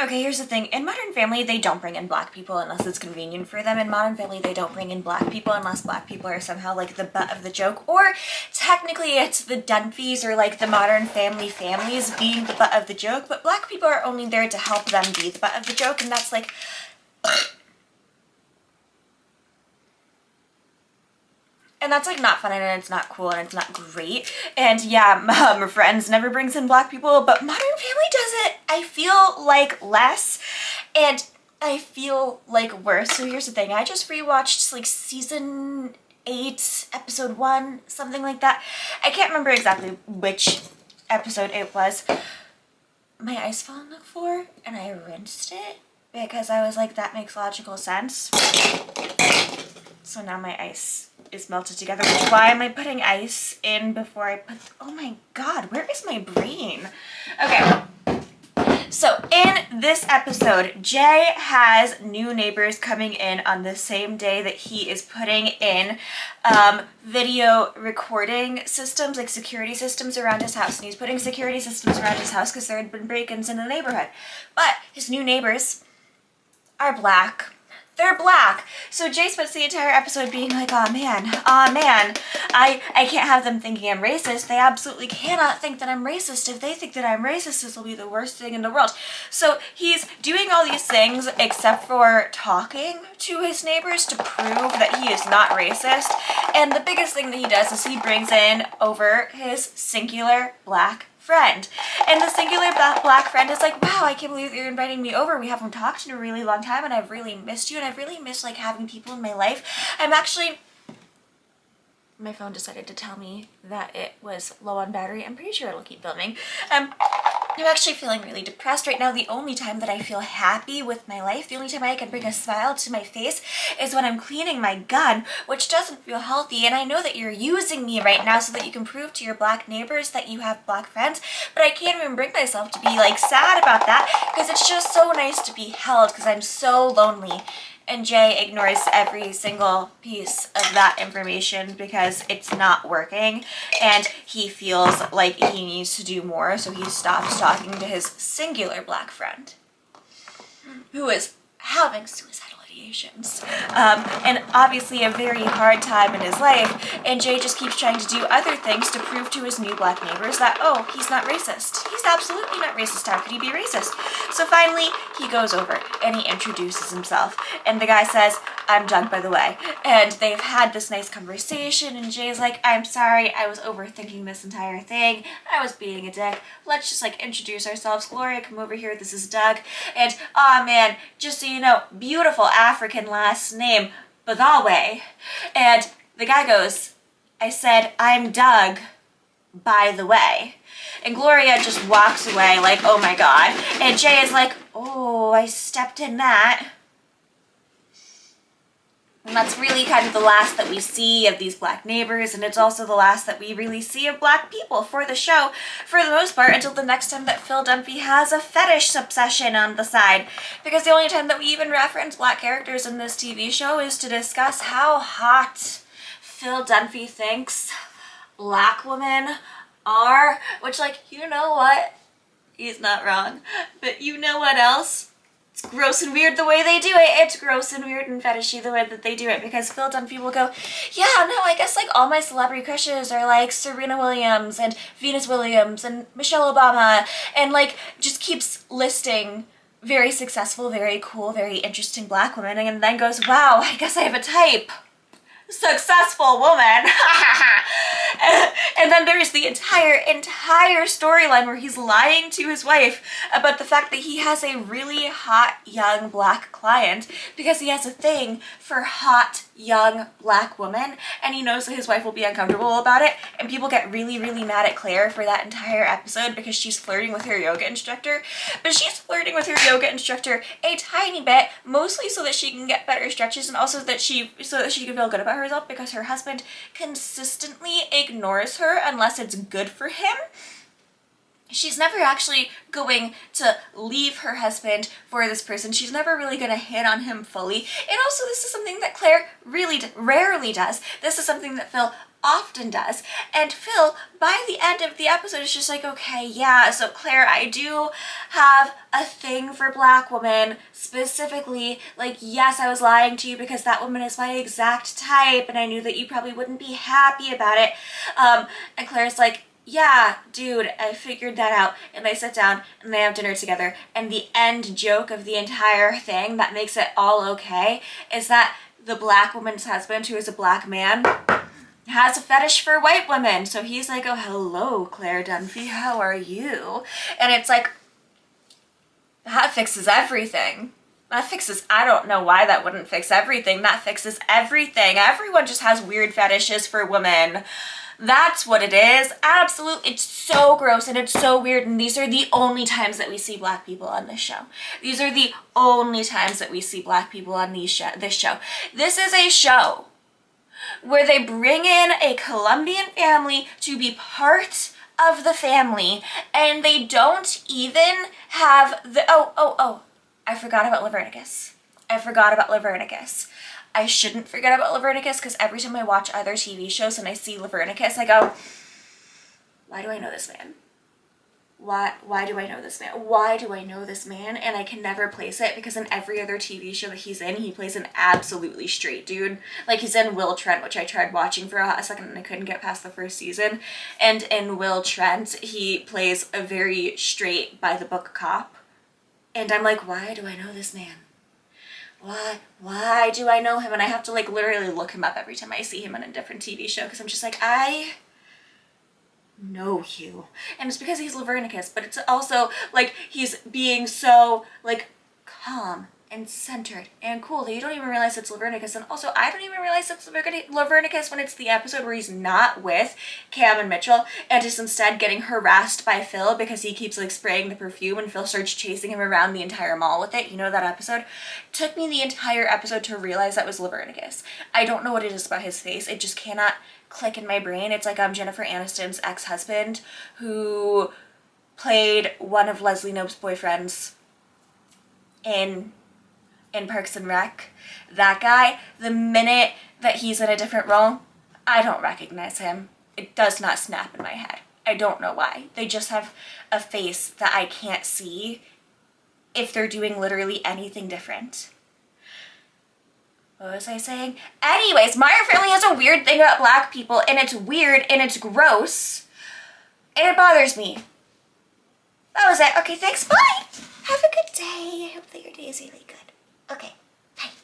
Okay, here's the thing. In Modern Family, they don't bring in black people unless it's convenient for them. In Modern Family, they don't bring in black people unless black people are somehow like the butt of the joke. Or technically it's the Dunphys or like the Modern Family families being the butt of the joke, but black people are only there to help them be the butt of the joke, and that's like... And that's like not fun, and it's not cool, and it's not great. And yeah, Friends never brings in black people, but Modern Family does it, I feel like, less, and I feel like worse. So here's the thing, I just rewatched like season 8, episode 1, something like that. I can't remember exactly which episode it was. My ice fell on the floor, and I rinsed it because I was like, that makes logical sense. So now my ice is melted together, which why am I putting ice in before I put, oh my god, where is my brain? Okay, so in this episode, Jay has new neighbors coming in on the same day that he is putting in video recording systems, like security systems around his house, and he's putting security systems around his house because there had been break-ins in the neighborhood. But his new neighbors are black. They're black. So Jay spends the entire episode being like, oh man, I can't have them thinking I'm racist. They absolutely cannot think that I'm racist. If they think that I'm racist, this will be the worst thing in the world. So he's doing all these things except for talking to his neighbors to prove that he is not racist. And the biggest thing that he does is he brings in over his singular black friend. And the singular black friend is like, wow, I can't believe you're inviting me over. We haven't talked in a really long time, and I've really missed you, and I've really missed like having people in my life. I'm actually... My phone decided to tell me that it was low on battery. I'm pretty sure it'll keep filming. I'm actually feeling really depressed right now. The only time that I feel happy with my life, the only time I can bring a smile to my face is when I'm cleaning my gun, which doesn't feel healthy. And I know that you're using me right now so that you can prove to your black neighbors that you have black friends, but I can't even bring myself to be like sad about that because it's just so nice to be held because I'm so lonely. And Jay ignores every single piece of that information because it's not working, and he feels like he needs to do more, so he stops talking to his singular black friend, who is having suicidal ideations, and obviously a very hard time in his life, and Jay just keeps trying to do other things to prove to his new black neighbors that, oh, he's not racist. He's absolutely not racist. How could he be racist? So finally, he goes over and he introduces himself, and the guy says, I'm Doug, by the way, and they've had this nice conversation, and Jay's like, I'm sorry, I was overthinking this entire thing. I was being a dick. Let's just like introduce ourselves. Gloria, come over here. This is Doug, and aw man, just so you know, beautiful African last name, Badawe. And the guy goes, I said, I'm Doug, by the way. And Gloria just walks away like, oh my god. And Jay is like, oh, I stepped in that. And that's really kind of the last that we see of these black neighbors, and it's also the last that we really see of black people for the show, for the most part, until the next time that Phil Dunphy has a fetish obsession on the side. Because the only time that we even reference black characters in this TV show is to discuss how hot Phil Dunphy thinks black women are, which, like, you know what? He's not wrong. But you know what else? It's gross and weird the way they do it. It's gross and weird and fetishy the way that they do it, because Phil Dunphy will go, yeah, no, I guess like all my celebrity crushes are like Serena Williams and Venus Williams and Michelle Obama, and like just keeps listing very successful, very cool, very interesting black women, and then goes, wow, I guess I have a type. Successful woman. And then there's the entire storyline where he's lying to his wife about the fact that he has a really hot young black client because he has a thing for hot young black women, and he knows that his wife will be uncomfortable about it, and people get really mad at Claire for that entire episode because she's flirting with her yoga instructor. But she's flirting with her yoga instructor a tiny bit, mostly so that she can get better stretches, and also so that she can feel good about herself, because her husband consistently ignores her unless it's good for him. She's never actually going to leave her husband for this person. She's never really going to hit on him fully. And also, this is something that Claire really rarely does. This is something that Phil often does. And Phil, by the end of the episode, is just like, okay, yeah, so Claire, I do have a thing for black women, specifically, like, yes, I was lying to you because that woman is my exact type, and I knew that you probably wouldn't be happy about it. And Claire's like, yeah, dude, I figured that out. And they sit down and they have dinner together. And the end joke of the entire thing that makes it all okay is that the black woman's husband, who is a black man, has a fetish for white women. So he's like, oh, hello, Claire Dunphy, how are you? And it's like, that fixes everything. That fixes, I don't know why that wouldn't fix everything. That fixes everything. Everyone just has weird fetishes for women. That's what it is. Absolutely. It's so gross and it's so weird. And these are the only times that we see black people on this show. These are the only times that we see black people on this show. This is a show where they bring in a Colombian family to be part of the family, and they don't even have the, I forgot about Leviticus. I shouldn't forget about Leviticus because every time I watch other TV shows and I see Leviticus, I go, why do I know this man? Why do I know this man? Why do I know this man? And I can never place it because in every other TV show that he's in, he plays an absolutely straight dude. Like he's in Will Trent, which I tried watching for a hot second and I couldn't get past the first season. And in Will Trent, he plays a very straight by the book cop. And I'm like, why do I know this man? Why do I know him? And I have to like literally look him up every time I see him on a different TV show because I'm just like, I know you. And it's because he's Leviticus, but it's also like he's being so like calm and centered and cool that you don't even realize it's Leviticus. And also I don't even realize it's Leviticus when it's the episode where he's not with Cam and Mitchell and is instead getting harassed by Phil because he keeps like spraying the perfume and Phil starts chasing him around the entire mall with it. You know that episode? It took me the entire episode to realize that was Leviticus. I don't know what it is about his face. It just cannot click in my brain. It's like Jennifer Aniston's ex-husband who played one of Leslie Knope's boyfriends in Parks and Rec. That guy, the minute that he's in a different role, I don't recognize him. It does not snap in my head. I don't know why. They just have a face that I can't see if they're doing literally anything different. What was I saying? Anyways, Modern Family has a weird thing about black people, and it's weird, and it's gross, and it bothers me. That was it. Okay, thanks. Bye. Have a good day. I hope that your day is really good. Okay. Bye.